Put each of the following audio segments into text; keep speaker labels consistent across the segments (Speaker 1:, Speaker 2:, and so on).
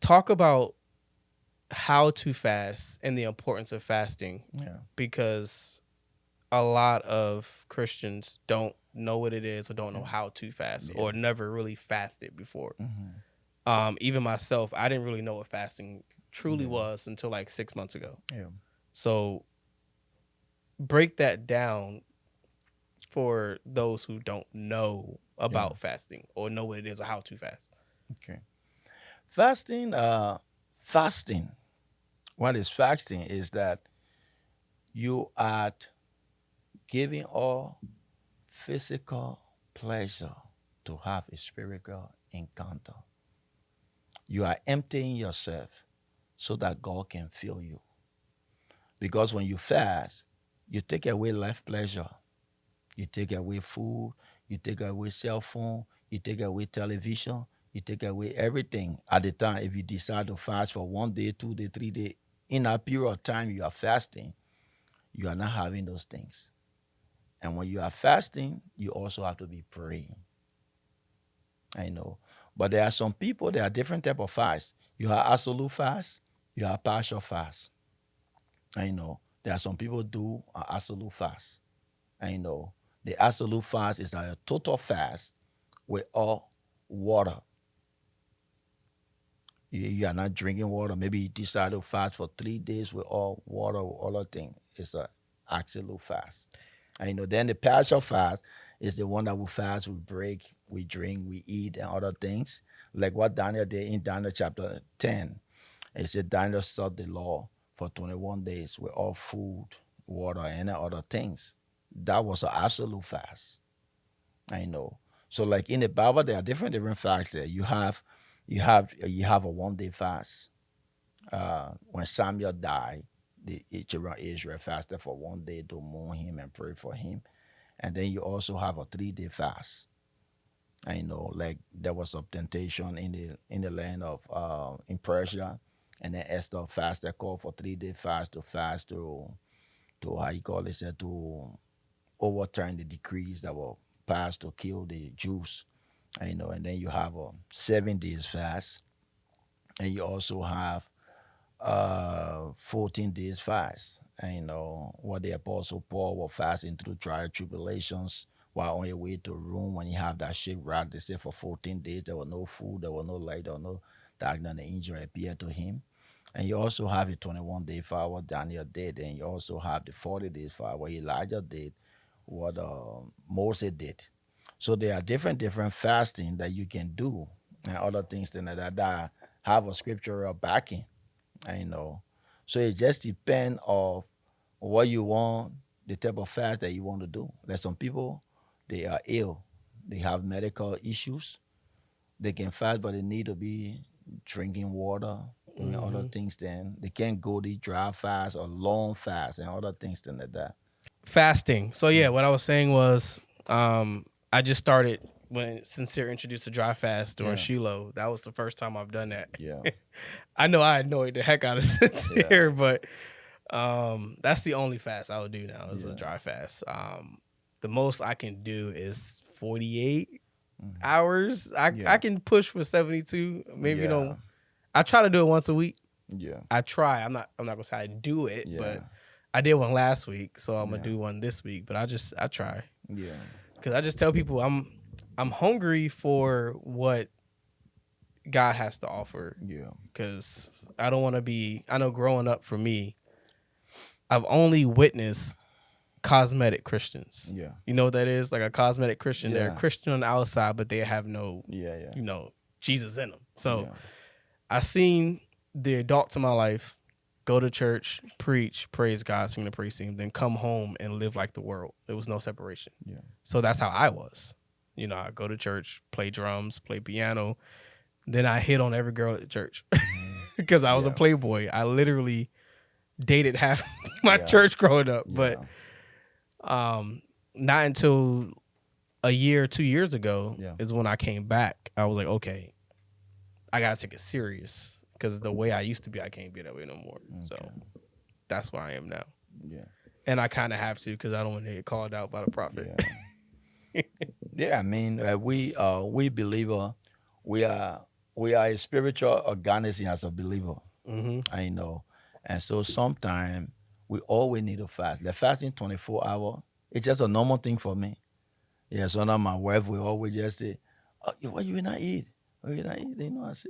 Speaker 1: talk about how to fast and the importance of fasting,
Speaker 2: Yeah.
Speaker 1: because a lot of Christians don't know what it is or don't know
Speaker 2: Yeah.
Speaker 1: how to fast
Speaker 2: Yeah.
Speaker 1: or never really fasted before.
Speaker 2: Mm-hmm.
Speaker 1: Even myself, I didn't really know what fasting truly
Speaker 2: Yeah.
Speaker 1: was until like 6 months ago.
Speaker 2: Yeah.
Speaker 1: So break that down for those who don't know
Speaker 2: Yeah.
Speaker 1: about fasting or know what it is or how to fast.
Speaker 2: Okay. Fasting. Fasting. What is fasting is that you are giving all physical pleasure to have a spiritual encounter. You are emptying yourself so that God can fill you. Because when you fast, you take away life pleasure. You take away food, you take away cell phone, you take away television, you take away everything at the time. If you decide to fast for 1 day, 2 day, 3 day, in that period of time you are fasting, you are not having those things. And when you are fasting, you also have to be praying. I know. But there are some people, there are different type of fast. You have absolute fast, you have partial fast. I know. There are some people do an absolute fast. I know. The absolute fast is a total fast with all water. You are not drinking water. Maybe you decide to fast for 3 days with all water, all other thing. It's a absolute fast. And then the partial fast is the one that we fast, we break, we drink, we eat, and other things. Like what Daniel did in Daniel chapter 10. It said Daniel sought the law for 21 days with all food, water, and other things. That was an absolute fast. I know. So like in the Bible, there are different fasts there. You have a 1 day fast. When Samuel died, the children of Israel fasted for 1 day to mourn him and pray for him. And then you also have a 3 day fast. I know, like there was some temptation in the land of in Persia, and then Esther fasted, called for 3 day fast to how you call it, said to overturn the decrees that were passed to kill the Jews. And then you have a 7 days fast, and you also have 14 days fast. And what the apostle Paul was fasting through trial tribulations while on your way to Rome when you have that shipwreck. They say for 14 days there was no food, there was no light, there was no darkness, and the angel appeared to him. And you also have a 21-day fast what Daniel did, and you also have the 40 days fast what Elijah did, what Moses did. So there are different fasting that you can do and other things that have a scriptural backing. I know. So it just depends of what you want, the type of fast that you want to do. Like some people, they are ill, they have medical issues. They can fast, but they need to be drinking water and other
Speaker 1: Hmm.
Speaker 2: things. Then they can't go the dry fast or long fast and other things then like that.
Speaker 1: Fasting. So yeah,
Speaker 2: Yeah,
Speaker 1: what I was saying was, I just started when Sincere introduced the dry fast during
Speaker 2: yeah,
Speaker 1: Shiloh. That was the first time I've done that.
Speaker 2: yeah,
Speaker 1: I know I annoyed the heck out of
Speaker 2: yeah,
Speaker 1: Sincere, but that's the only fast I would do now is a
Speaker 2: yeah,
Speaker 1: dry fast. The most I can do is 48
Speaker 2: mhm,
Speaker 1: hours. I
Speaker 2: yeah,
Speaker 1: can push for 72. Maybe
Speaker 2: yeah,
Speaker 1: I try to do it once a week.
Speaker 2: yeah,
Speaker 1: I try. I'm not gonna say I do it,
Speaker 2: yeah,
Speaker 1: but I did one last week, so I'm gonna
Speaker 2: yeah,
Speaker 1: do one this week. But I try
Speaker 2: yeah,
Speaker 1: because I just tell people I'm hungry for what God has to offer.
Speaker 2: yeah,
Speaker 1: Because I don't want to be. I know growing up for me, I've only witnessed cosmetic Christians.
Speaker 2: yeah,
Speaker 1: You know what that is? Like a cosmetic Christian. They're a
Speaker 2: yeah,
Speaker 1: Christian on the outside, but they have no,
Speaker 2: yeah, yeah,
Speaker 1: Jesus in them. So
Speaker 2: yeah,
Speaker 1: I seen the adults in my life go to church, preach, praise God, sing the praise team, then come home and live like the world. There was no separation.
Speaker 2: yeah,
Speaker 1: So that's how I was. I go to church, play drums, play piano. Then I hit on every girl at church
Speaker 2: mhm,
Speaker 1: because I was a
Speaker 2: yeah,
Speaker 1: playboy. I literally dated half my
Speaker 2: yeah,
Speaker 1: church growing up. But
Speaker 2: yeah,
Speaker 1: um, not until a year, 2 years ago
Speaker 2: yeah.
Speaker 1: is when I came back. I was like, okay, I gotta take it serious because the way I used to be, I can't be that way no more. So
Speaker 2: Okay.
Speaker 1: that's where I am now,
Speaker 2: Yeah.
Speaker 1: and I kind of have to because I don't want to get called out by the prophet.
Speaker 2: Yeah. Yeah. I mean, we believer, we are. we are a spiritual organism as a believer.
Speaker 1: Mm-hmm.
Speaker 2: I know. And so sometimes we always need to fast. The fasting 24 hour, it's just a normal thing for me. Yeah, so now my wife will always just say, oh, why you will not eat? Why you not eat? I say,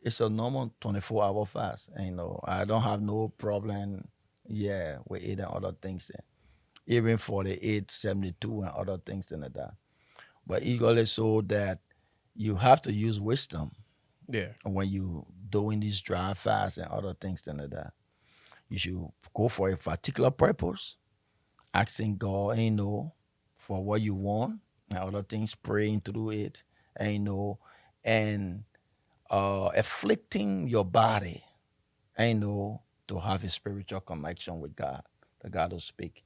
Speaker 2: it's a normal 24-hour fast. I don't have no problem, yeah, with eating other things then. Even 48, 72, and other things than that. But equally so that you have to use wisdom
Speaker 1: Yeah.
Speaker 2: when you doing these dry fasts and other things than that. You should go for a particular purpose, asking God, for what you want and other things, praying through it, and afflicting your body, to have a spiritual connection with God, the God will speak.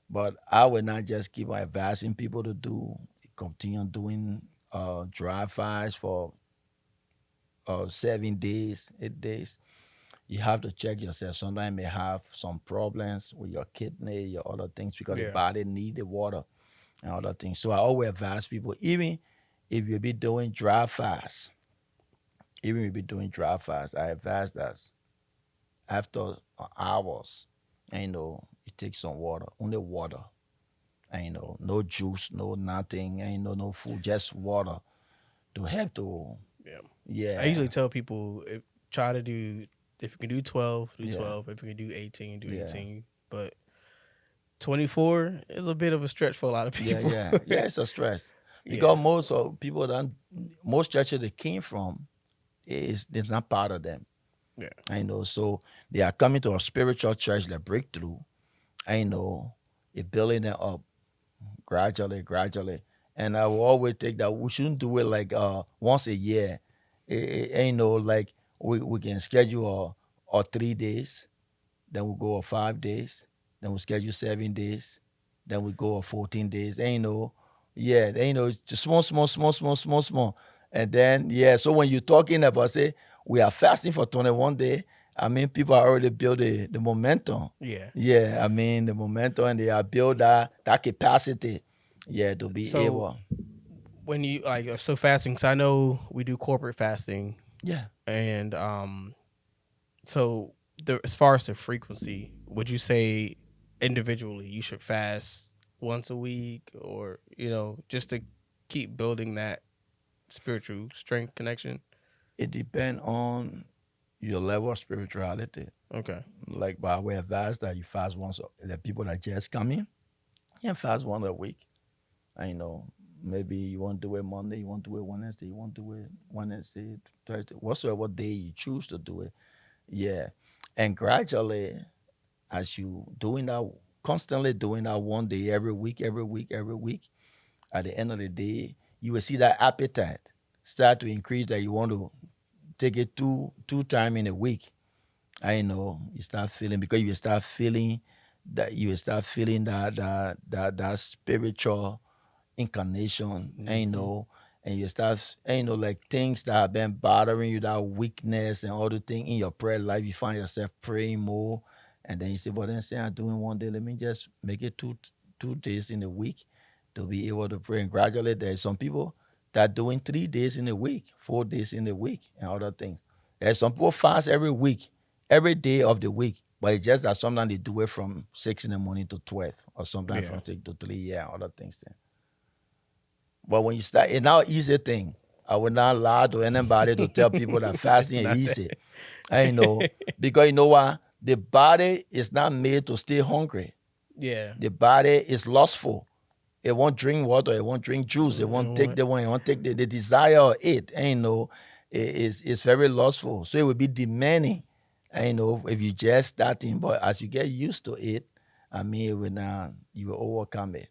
Speaker 2: But I would not just keep on advising people to continue doing dry fasts for 7 days, 8 days. You have to check yourself. Sometimes you may have some problems with your kidney, your other things, because the
Speaker 1: Yeah.
Speaker 2: body need the water and other things. So I always advise people, even if you be doing dry fast, I advise that after hours, you take some water, only water. No juice, no nothing, no food, just water to help to,
Speaker 1: Yeah. I
Speaker 2: yeah,
Speaker 1: usually tell people try to do, if you can do 12, do
Speaker 2: yeah,
Speaker 1: 12. If you can do 18, do
Speaker 2: yeah.
Speaker 1: 18. But 24 is a bit of a stretch for a lot of
Speaker 2: Yeah,
Speaker 1: people.
Speaker 2: yeah, yeah. It's a stress because
Speaker 1: Yeah.
Speaker 2: most churches they came from is it's not part of them.
Speaker 1: Yeah.
Speaker 2: So they are coming to a spiritual church, like breakthrough. It building them up gradually, gradually. And I will always take that we shouldn't do it like once a year. Like we can schedule or 3 days, then we go 5 days, then we schedule 7 days, then we go 14 days. Yeah, just small, small, small, small, small, small. And then yeah, so when you're talking about say we are fasting for 21 days, I mean people are already build the momentum.
Speaker 1: Yeah.
Speaker 2: Yeah, I mean the momentum and they are build that capacity. Yeah, to be
Speaker 1: So
Speaker 2: able.
Speaker 1: when you so fasting, because I know we do corporate fasting,
Speaker 2: Yeah.
Speaker 1: and so as far as the frequency, would you say individually you should fast once a week, or just to keep building that spiritual strength connection?
Speaker 2: It depends on your level of spirituality.
Speaker 1: Okay.
Speaker 2: Like by way of advice that you fast once the people that just come in, you can fast one a week. I know maybe you want to do it Monday, you want to do it Wednesday, you want to do it Wednesday, Thursday, whatsoever day you choose to do it. Yeah. And gradually, as you doing that, constantly doing that one day every week, every week, every week, at the end of the day, you will see that appetite start to increase that you want to take it two time in a week. I know you start feeling because you will start feeling that spiritual incarnation,
Speaker 1: Mm-hmm.
Speaker 2: and you start, like things that have been bothering you, that weakness and all the things in your prayer life, you find yourself praying more, and then you say, but then say I'm doing one day, let me just make it two days in a week to be able to pray. And gradually, there's some people that doing 3 days in a week, 4 days in a week, and other things. There's some people fast every week, every day of the week. But it's just that sometimes they do it from 6 in the morning to 12, or sometimes
Speaker 1: Yeah.
Speaker 2: from 6 to 3, yeah, other things. Then. But when you start, it's not an easy thing. I would not lie to anybody to tell people that
Speaker 1: It's
Speaker 2: fasting is
Speaker 1: not
Speaker 2: easy.
Speaker 1: that.
Speaker 2: I know. Because you know what? The body is not made to stay hungry.
Speaker 1: Yeah.
Speaker 2: The body is lustful. It won't drink water. It won't drink juice. It won't take the one. It won't take the desire of it. It's very lustful. So it will be demanding. If you just starting, but as you get used to it, I mean, you will overcome it.